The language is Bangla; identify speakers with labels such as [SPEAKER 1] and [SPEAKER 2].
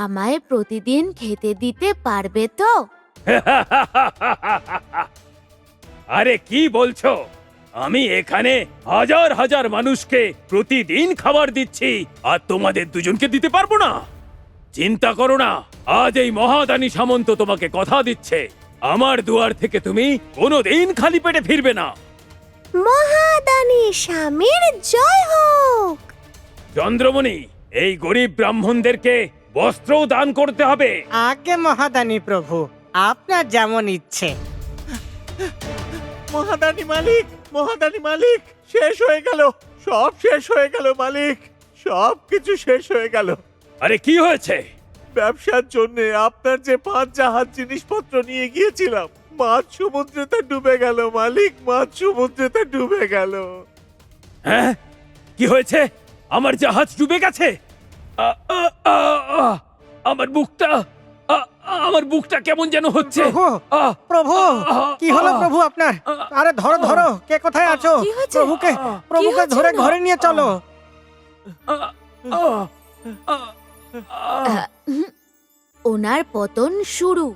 [SPEAKER 1] আমায় প্রতিদিন খেতে দিতে পারবে তো?
[SPEAKER 2] আরে কি বলছো? আমি এখানে হাজার হাজার মানুষকে প্রতিদিন খাবার দিচ্ছি, আর তোমাদের দুজনকে দিতে পারবো না? চিন্তা করো না, আজ এই মহাদানী সামন্ত তোমাকে কথা দিচ্ছে, আমার দুয়ার থেকে তুমি কোনোদিন খালি পেটে ফিরবে না।
[SPEAKER 1] মহাদানী স্বামীর জয় হোক।
[SPEAKER 2] চন্দ্রমণি, এই গরিব ব্রাহ্মণদেরকে বস্ত্র দান করতে হবে।
[SPEAKER 3] আগে মহাদানী প্রভু, আপনার যেমন ইচ্ছে।
[SPEAKER 4] মহাদানী মালিক, মহাদানী মালিক, শেষ হয়ে গেল, সব শেষ হয়ে গেল মালিক, সব কিছু শেষ হয়ে গেল।
[SPEAKER 2] আরে কি হয়েছে?
[SPEAKER 4] ব্যবসার জন্য আপনার যে 5 জাহাজ জিনিসপত্র নিয়ে গিয়েছিলাম, মাছ সমুদ্রেতে ডুবে গেল মালিক, মাছ সমুদ্রেতে ডুবে গেল।
[SPEAKER 2] হ্যাঁ, কি হয়েছে? আমার জাহাজ ডুবে গেছে? আ, আ, আ, আ, আমার বুকটা, আমার বুকটা কেমন যেন হচ্ছে।
[SPEAKER 3] প্রভু,
[SPEAKER 2] আহ,
[SPEAKER 3] প্রভু,
[SPEAKER 2] আহ,
[SPEAKER 3] কি হলো
[SPEAKER 2] আহ,
[SPEAKER 3] প্রভু আপনার? আরে ধরো ধরো, কে কোথায় আছো?
[SPEAKER 1] কি হয়েছে?
[SPEAKER 3] প্রভুকে
[SPEAKER 1] কি হয়েছে
[SPEAKER 3] ধরে
[SPEAKER 1] না?
[SPEAKER 3] ঘরে নিয়ে চলো।
[SPEAKER 2] আহ, আহ, আহ, আহ,
[SPEAKER 1] ওনার পতন শুরু।